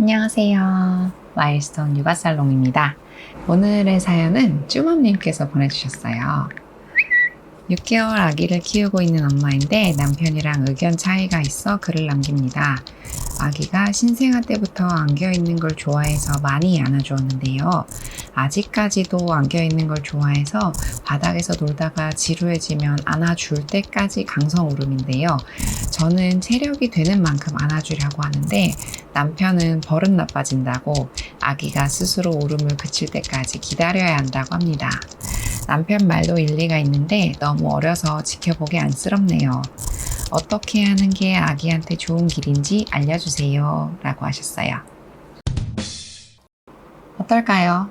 안녕하세요. 마일스톤 육아살롱입니다. 오늘의 사연은 쭈맘님께서 보내주셨어요. 6개월 아기를 키우고 있는 엄마인데 남편이랑 의견 차이가 있어 글을 남깁니다. 아기가 신생아 때부터 안겨있는 걸 좋아해서 많이 안아주었는데요. 아직까지도 안겨있는 걸 좋아해서 바닥에서 놀다가 지루해지면 안아줄 때까지 강성 울음인데요. 저는 체력이 되는 만큼 안아주려고 하는데 남편은 버릇 나빠진다고 아기가 스스로 울음을 그칠 때까지 기다려야 한다고 합니다. 남편 말도 일리가 있는데 너무 어려서 지켜보기 안쓰럽네요. 어떻게 하는 게 아기한테 좋은 길인지 알려주세요. 라고 하셨어요. 어떨까요?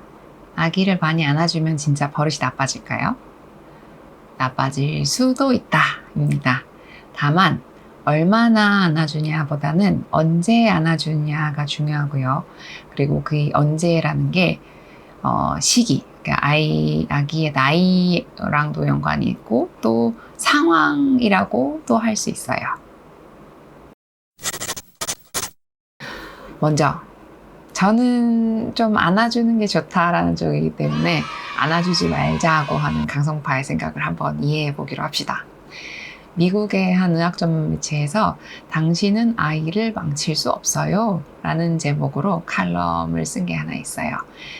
아기를 많이 안아주면 진짜 버릇이 나빠질까요? 나빠질 수도 있다. 입니다. 다만 얼마나 안아주냐 보다는 언제 안아주냐가 중요하고요. 그리고 그 언제라는 게 시기, 그러니까 아기의 나이랑도 연관이 있고 또 상황이라고도 할 수 있어요. 먼저 저는 좀 안아주는 게 좋다라는 쪽이기 때문에 안아주지 말자고 하는 강성파의 생각을 한번 이해해 보기로 합시다. 미국의 한 의학 전문 매체에서 당신은 아이를 망칠 수 없어요 라는 제목으로 칼럼을 쓴 게 하나 있어요.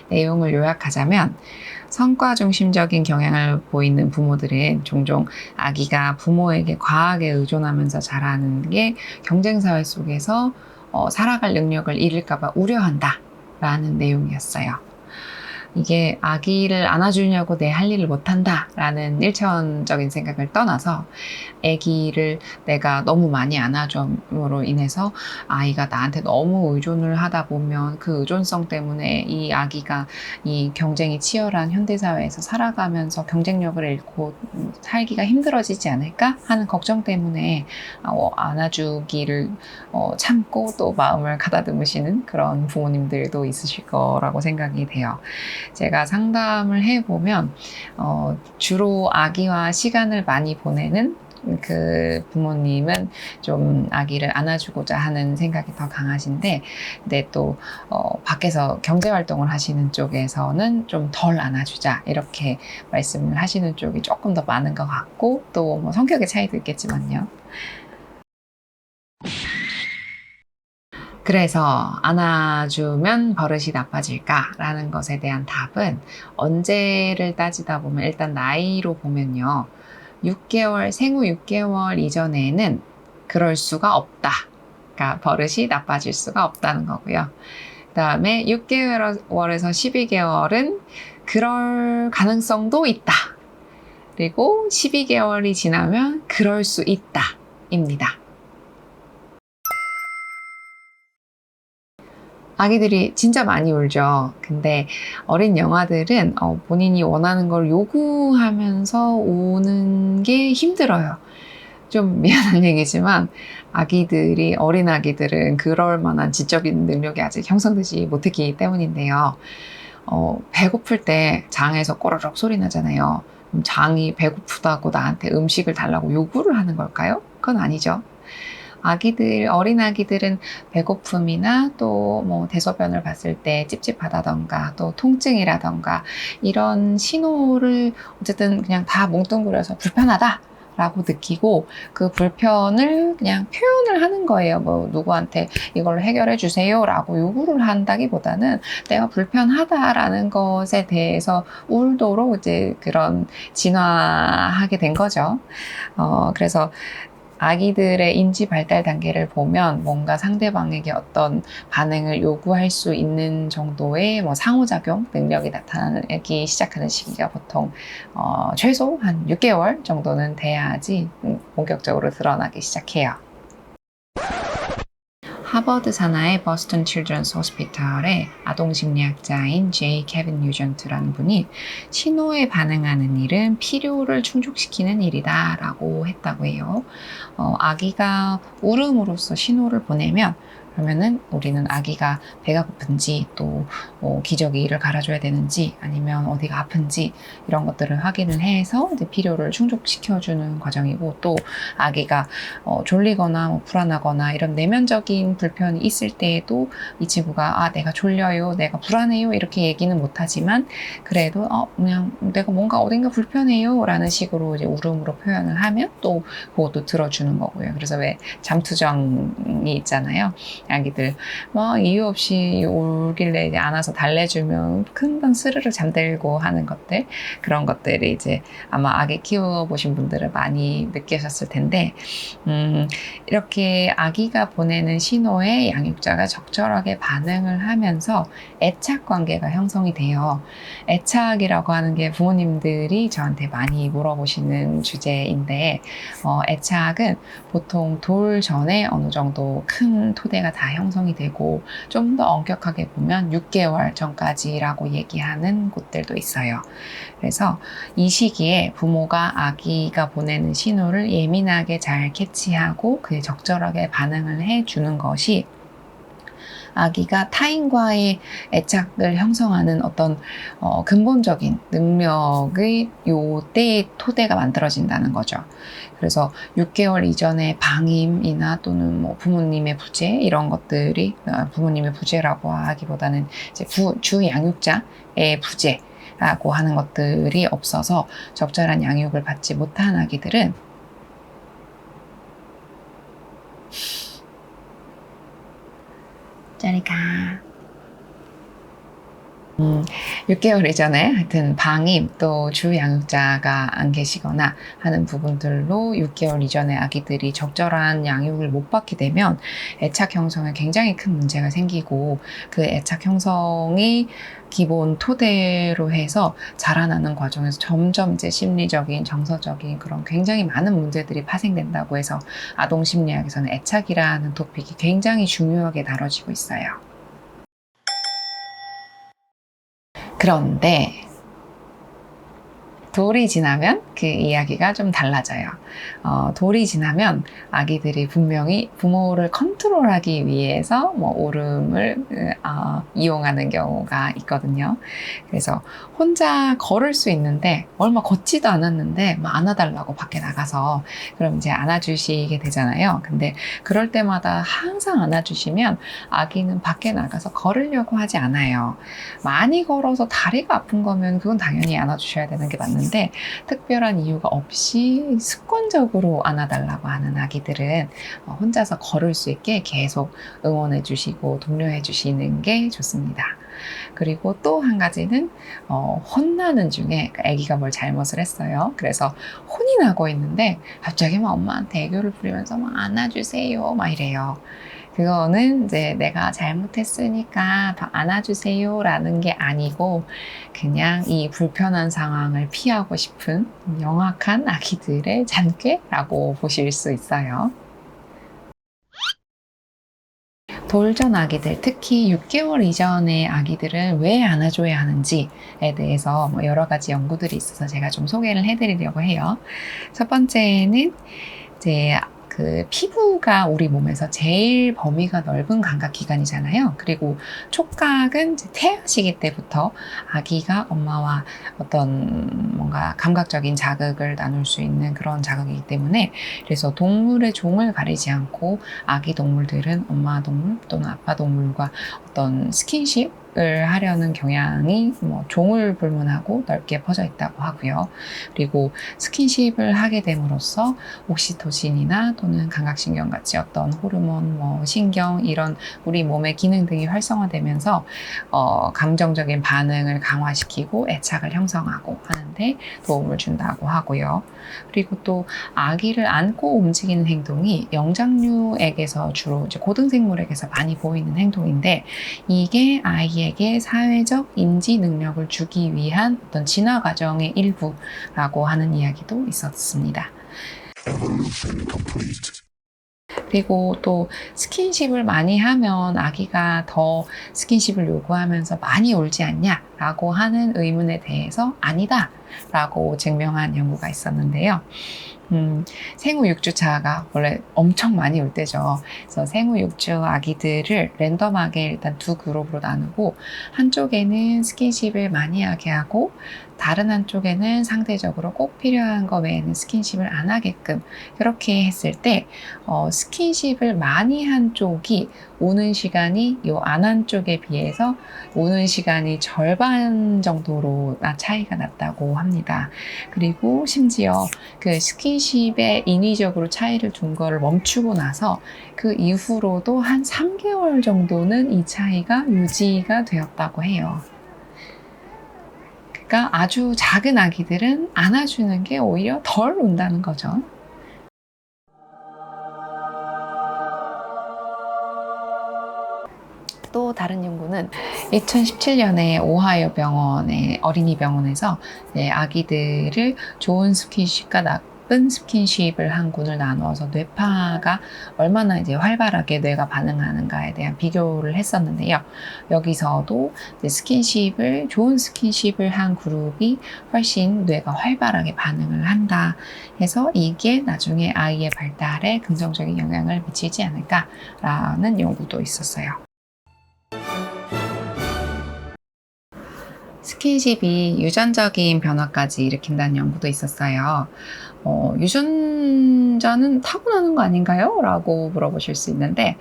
내용을 요약하자면 성과 중심적인 경향을 보이는 부모들은 종종 아기가 부모에게 과하게 의존하면서 자라는 게 경쟁사회 속에서 살아갈 능력을 잃을까 봐 우려한다 라는 내용이었어요. 이게 아기를 안아주냐고 내 할 일을 못한다 라는 1차원적인 생각을 떠나서 아기를 내가 너무 많이 안아줌으로 인해서 아이가 나한테 너무 의존을 하다 보면 그 의존성 때문에 이 아기가 이 경쟁이 치열한 현대사회에서 살아가면서 경쟁력을 잃고 살기가 힘들어지지 않을까 하는 걱정 때문에 안아주기를 참고 또 마음을 가다듬으시는 그런 부모님들도 있으실 거라고 생각이 돼요. 제가 상담을 해보면 주로 아기와 시간을 많이 보내는 그 부모님은 좀 아기를 안아주고자 하는 생각이 더 강하신데, 근데 또 밖에서 경제활동을 하시는 쪽에서는 좀 덜 안아주자 이렇게 말씀을 하시는 쪽이 조금 더 많은 것 같고, 또 뭐 성격의 차이도 있겠지만요. 그래서 안아주면 버릇이 나빠질까라는 것에 대한 답은 언제를 따지다 보면 일단 나이로 보면요. 6개월, 생후 6개월 이전에는 그럴 수가 없다. 그러니까 버릇이 나빠질 수가 없다는 거고요. 그 다음에 6개월에서 12개월은 그럴 가능성도 있다. 그리고 12개월이 지나면 그럴 수 있다. 입니다. 아기들이 진짜 많이 울죠. 근데 어린 영아들은 본인이 원하는 걸 요구하면서 우는 게 힘들어요. 좀 미안한 얘기지만 어린 아기들은 그럴 만한 지적인 능력이 아직 형성되지 못했기 때문인데요. 배고플 때 장에서 꼬르륵 소리 나잖아요. 그럼 장이 배고프다고 나한테 음식을 달라고 요구를 하는 걸까요? 그건 아니죠. 어린 아기들은 배고픔이나 또 뭐 대소변을 봤을 때 찝찝하다던가 또 통증이라던가 이런 신호를 어쨌든 그냥 다 뭉뚱그려서 불편하다 라고 느끼고 그 불편을 그냥 표현을 하는 거예요. 뭐 누구한테 이걸 해결해 주세요 라고 요구를 한다기보다는 내가 불편하다라는 것에 대해서 울도록 이제 그런 진화하게 된 거죠. 그래서 아기들의 인지 발달 단계를 보면 뭔가 상대방에게 어떤 반응을 요구할 수 있는 정도의 뭐 상호작용 능력이 나타나기 시작하는 시기가 보통 최소 한 6개월 정도는 돼야지 본격적으로 드러나기 시작해요. 하버드 산하의 버스턴 칠드런스 호스피털의 아동심리학자인 제이 케빈 뉴전트라는 분이 신호에 반응하는 일은 필요를 충족시키는 일이다 라고 했다고 해요. 아기가 울음으로써 신호를 보내면 그러면은 우리는 아기가 배가 고픈지 또 기저귀 이를 갈아줘야 되는지 아니면 어디가 아픈지 이런 것들을 확인을 해서 이제 필요를 충족시켜주는 과정이고, 또 아기가 졸리거나 뭐 불안하거나 이런 내면적인 불편이 있을 때에도 이 친구가 내가 졸려요, 내가 불안해요 이렇게 얘기는 못하지만 그래도 그냥 내가 뭔가 어딘가 불편해요 라는 식으로 이제 울음으로 표현을 하면 또 그것도 들어주는 거고요. 그래서 왜 잠투정이 있잖아요. 아기들 막 이유 없이 울길래 이제 안아서 달래주면 금방 스르르 잠들고 하는 것들, 그런 것들이 이제 아마 아기 키워보신 분들은 많이 느끼셨을 텐데, 이렇게 아기가 보내는 신호에 양육자가 적절하게 반응을 하면서 애착 관계가 형성이 돼요. 애착이라고 하는 게 부모님들이 저한테 많이 물어보시는 주제인데, 애착은 보통 돌 전에 어느 정도 큰 토대가 다 형성이 되고, 좀 더 엄격하게 보면 6개월 전까지라고 얘기하는 곳들도 있어요. 그래서 이 시기에 부모가 아기가 보내는 신호를 예민하게 잘 캐치하고 그에 적절하게 반응을 해주는 것이 아기가 타인과의 애착을 형성하는 어떤 근본적인 능력의 요때 토대가 만들어진다는 거죠. 그래서 6개월 이전에 방임이나 또는 뭐 부모님의 부재 이런 것들이, 부모님의 부재라고 하기보다는 이제 주 양육자의 부재라고 하는 것들이 없어서 적절한 양육을 받지 못한 아기들은 저리 가. 6개월 이전에 하여튼 방임 또 주 양육자가 안 계시거나 하는 부분들로 6개월 이전에 아기들이 적절한 양육을 못 받게 되면 애착 형성에 굉장히 큰 문제가 생기고, 그 애착 형성이 기본 토대로 해서 자라나는 과정에서 점점 이제 심리적인, 정서적인 그런 굉장히 많은 문제들이 파생된다고 해서 아동 심리학에서는 애착이라는 토픽이 굉장히 중요하게 다뤄지고 있어요. 그런데 돌이 지나면 그 이야기가 좀 달라져요. 돌이 지나면 아기들이 분명히 부모를 컨트롤하기 위해서 뭐 울음을 이용하는 경우가 있거든요. 그래서 혼자 걸을 수 있는데 얼마 걷지도 않았는데 막 안아달라고 밖에 나가서 그럼 이제 안아주시게 되잖아요. 근데 그럴 때마다 항상 안아주시면 아기는 밖에 나가서 걸으려고 하지 않아요. 많이 걸어서 다리가 아픈 거면 그건 당연히 안아주셔야 되는 게 맞는데, 특별한 이유가 없이 습관적으로 안아달라고 하는 아기들은 혼자서 걸을 수 있게 계속 응원해 주시고 독려해 주시는 게 좋습니다. 그리고 또 한 가지는 혼나는 중에 아기가 뭘 잘못을 했어요. 그래서 혼이 나고 있는데 갑자기 막 엄마한테 애교를 부리면서 막 안아주세요 막 이래요. 그거는 이제 내가 잘못했으니까 더 안아주세요 라는 게 아니고 그냥 이 불편한 상황을 피하고 싶은 영악한 아기들의 잔꾀라고 보실 수 있어요. 돌전 아기들, 특히 6개월 이전의 아기들은 왜 안아줘야 하는지에 대해서 여러 가지 연구들이 있어서 제가 좀 소개를 해드리려고 해요. 첫 번째는 이제 그 피부가 우리 몸에서 제일 범위가 넓은 감각 기관이잖아요. 그리고 촉각은 태아 시기 때부터 아기가 엄마와 어떤 뭔가 감각적인 자극을 나눌 수 있는 그런 자극이기 때문에, 그래서 동물의 종을 가리지 않고 아기 동물들은 엄마 동물 또는 아빠 동물과 어떤 스킨십을 하려는 경향이 종을 불문하고 넓게 퍼져 있다고 하고요. 그리고 스킨십을 하게 됨으로써 옥시토신이나 또는 감각신경 같이 어떤 호르몬, 신경 이런 우리 몸의 기능 등이 활성화되면서 감정적인 반응을 강화시키고 애착을 형성하고 하는데 도움을 준다고 하고요. 그리고 또 아기를 안고 움직이는 행동이 영장류에게서 주로 이제 고등생물에게서 많이 보이는 행동인데, 이게 아이에게 사회적 인지 능력을 주기 위한 어떤 진화 과정의 일부라고 하는 이야기도 있었습니다. 그리고 또 스킨십을 많이 하면 아기가 더 스킨십을 요구하면서 많이 울지 않냐? 라고 하는 의문에 대해서 아니다 라고 증명한 연구가 있었는데요. 생후 6주차가 원래 엄청 많이 올 때죠. 그래서 생후 6주 아기들을 랜덤하게 일단 두 그룹으로 나누고 한쪽에는 스킨십을 많이 하게 하고 다른 한쪽에는 상대적으로 꼭 필요한 거 외에는 스킨십을 안 하게끔 그렇게 했을 때 스킨십을 많이 한 쪽이 오는 시간이 요 안 한 쪽에 비해서 오는 시간이 절반 정도로 차이가 났다고 합니다. 그리고 심지어 그 스킨십에 인위적으로 차이를 둔 거를 멈추고 나서 그 이후로도 한 3개월 정도는 이 차이가 유지가 되었다고 해요. 그러니까 아주 작은 아기들은 안아주는 게 오히려 덜 운다는 거죠. 또 다른 연구는 2017년에 오하이오 병원의 어린이 병원에서 아기들을 좋은 스킨십과 나쁜 스킨십을 한 군을 나누어서 뇌파가 얼마나 이제 활발하게 뇌가 반응하는가에 대한 비교를 했었는데요. 여기서도 이제 좋은 스킨십을 한 그룹이 훨씬 뇌가 활발하게 반응을 한다 해서 이게 나중에 아이의 발달에 긍정적인 영향을 미치지 않을까라는 연구도 있었어요. 스킨십이 유전적인 변화까지 일으킨다는 연구도 있었어요. 유전자는 타고나는 거 아닌가요? 라고 물어보실 수 있는데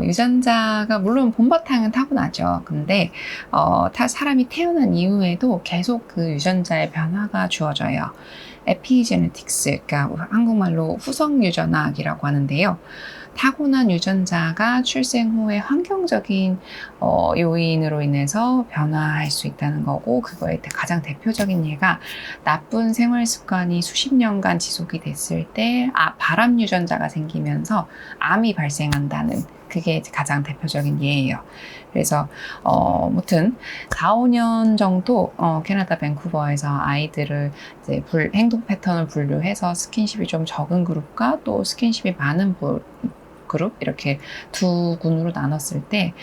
유전자가 물론 본바탕은 타고나죠. 근데 사람이 태어난 이후에도 계속 그 유전자의 변화가 주어져요. 에피제네틱스, 그러니까 한국말로 후성 유전학이라고 하는데요. 타고난 유전자가 출생 후에 환경적인 요인으로 인해서 변화할 수 있다는 거고, 그거에 가장 대표적인 예가 나쁜 생활 습관이 수십 년간 지속이 됐을 때 발암 유전자가 생기면서 암이 발생한다는, 그게 가장 대표적인 예예요. 그래서 아무튼 4, 5년 정도 캐나다 밴쿠버에서 아이들을 이제 행동 패턴을 분류해서 스킨십이 좀 적은 그룹과 또 스킨십이 많은 그룹, 이렇게 두 군으로 나눴을 때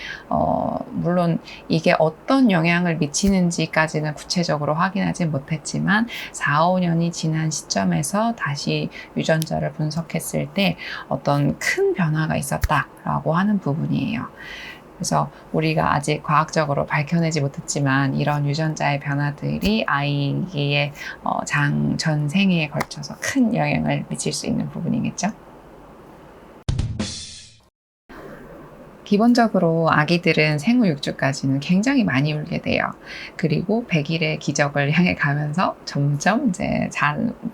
물론 이게 어떤 영향을 미치는지까지는 구체적으로 확인하지 못했지만 4, 5년이 지난 시점에서 다시 유전자를 분석했을 때 어떤 큰 변화가 있었다라고 하는 부분이에요. 그래서 우리가 아직 과학적으로 밝혀내지 못했지만 이런 유전자의 변화들이 아이의 전 생애에 걸쳐서 큰 영향을 미칠 수 있는 부분이겠죠. 기본적으로 아기들은 생후 6주까지는 굉장히 많이 울게 돼요. 그리고 100일의 기적을 향해 가면서 점점 이제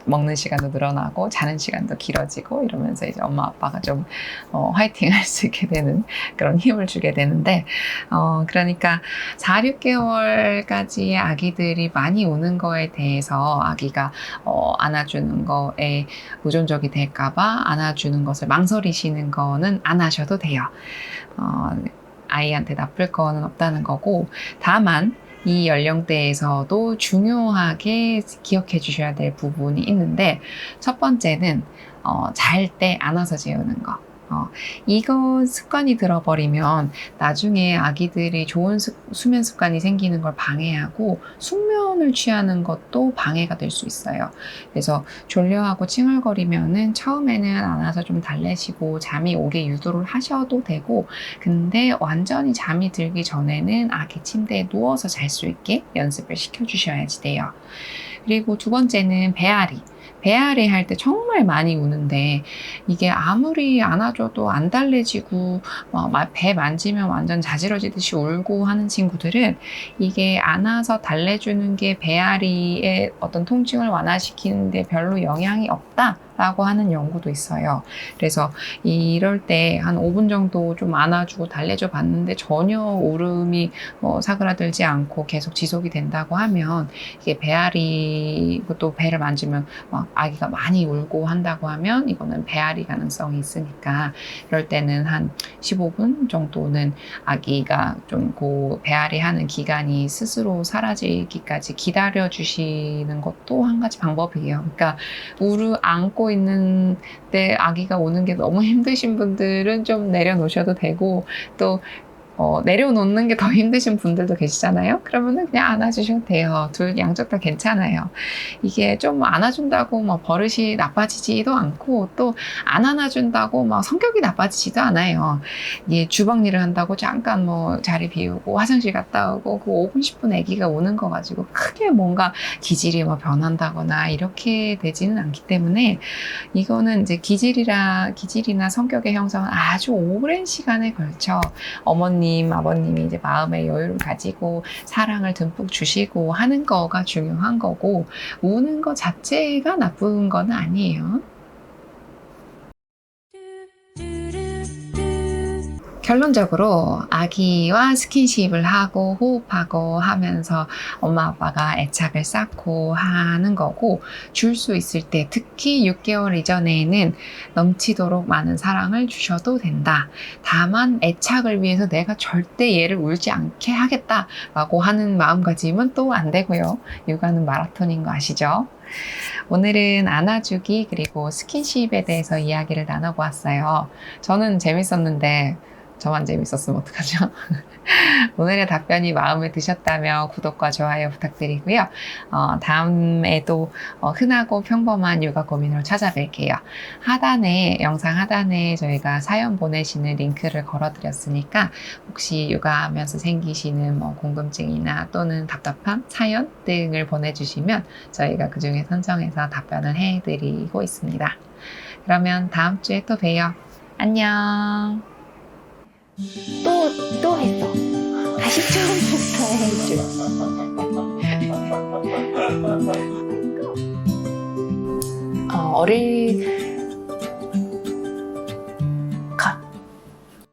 먹는 시간도 늘어나고 자는 시간도 길어지고 이러면서 이제 엄마 아빠가 좀 화이팅 할 수 있게 되는 그런 힘을 주게 되는데 그러니까 4, 6개월까지의 아기들이 많이 우는 거에 대해서 아기가 안아주는 거에 의존적이 될까봐 안아주는 것을 망설이시는 거는 안 하셔도 돼요. 아이한테 나쁠 거는 없다는 거고, 다만 이 연령대에서도 중요하게 기억해 주셔야 될 부분이 있는데, 첫 번째는 잘 때 안아서 재우는 거. 이거 습관이 들어버리면 나중에 아기들이 좋은 수면 습관이 생기는 걸 방해하고 숙면을 취하는 것도 방해가 될 수 있어요. 그래서 졸려하고 칭얼거리면은 처음에는 안아서 좀 달래시고 잠이 오게 유도를 하셔도 되고, 근데 완전히 잠이 들기 전에는 아기 침대에 누워서 잘 수 있게 연습을 시켜주셔야지 돼요. 그리고 두 번째는 배앓이 할 때 정말 많이 우는데 이게 아무리 안아줘도 안 달래지고 배 만지면 완전 자지러지듯이 울고 하는 친구들은 이게 안아서 달래주는 게 배앓이의 어떤 통증을 완화시키는데 별로 영향이 없다라고 하는 연구도 있어요. 그래서 이럴 때 한 5분 정도 좀 안아주고 달래줘 봤는데 전혀 울음이 사그라들지 않고 계속 지속이 된다고 하면 이게 배앓이, 또 배를 만지면 막 아기가 많이 울고 한다고 하면 이거는 배앓이 가능성이 있으니까 이럴 때는 한 15분 정도는 아기가 좀 그 배앓이 하는 기간이 스스로 사라지기까지 기다려 주시는 것도 한 가지 방법이에요. 그러니까 안고 있는 때 아기가 오는 게 너무 힘드신 분들은 좀 내려놓으셔도 되고, 또 내려놓는 게 더 힘드신 분들도 계시잖아요. 그러면은 그냥 안아주셔도 돼요. 둘 양쪽 다 괜찮아요. 이게 좀 안아준다고 뭐 버릇이 나빠지지도 않고 또 안 안아준다고 막 성격이 나빠지지도 않아요. 이게 주방 일을 한다고 잠깐 뭐 자리 비우고 화장실 갔다 오고 그 5분 10분 아기가 우는 거 가지고 크게 뭔가 기질이 뭐 변한다거나 이렇게 되지는 않기 때문에 이거는 이제 기질이나 성격의 형성은 아주 오랜 시간에 걸쳐 어머님, 아버님이 이제 마음의 여유를 가지고 사랑을 듬뿍 주시고 하는 거가 중요한 거고, 우는 거 자체가 나쁜 건 아니에요. 결론적으로 아기와 스킨십을 하고 호흡하고 하면서 엄마 아빠가 애착을 쌓고 하는 거고, 줄 수 있을 때 특히 6개월 이전에는 넘치도록 많은 사랑을 주셔도 된다. 다만 애착을 위해서 내가 절대 얘를 울지 않게 하겠다라고 하는 마음가짐은 또 안 되고요. 육아는 마라톤인 거 아시죠? 오늘은 안아주기 그리고 스킨십에 대해서 이야기를 나눠보았어요. 저는 재밌었는데 저만 재밌었으면 어떡하죠? 오늘의 답변이 마음에 드셨다면 구독과 좋아요 부탁드리고요. 다음에도 흔하고 평범한 육아 고민으로 찾아뵐게요. 영상 하단에 저희가 사연 보내시는 링크를 걸어드렸으니까 혹시 육아하면서 생기시는 뭐 궁금증이나 또는 답답함, 사연 등을 보내주시면 저희가 그 중에 선정해서 답변을 해드리고 있습니다. 그러면 다음 주에 또 봬요. 안녕. 또 했어. 다시 처음부터 해줘.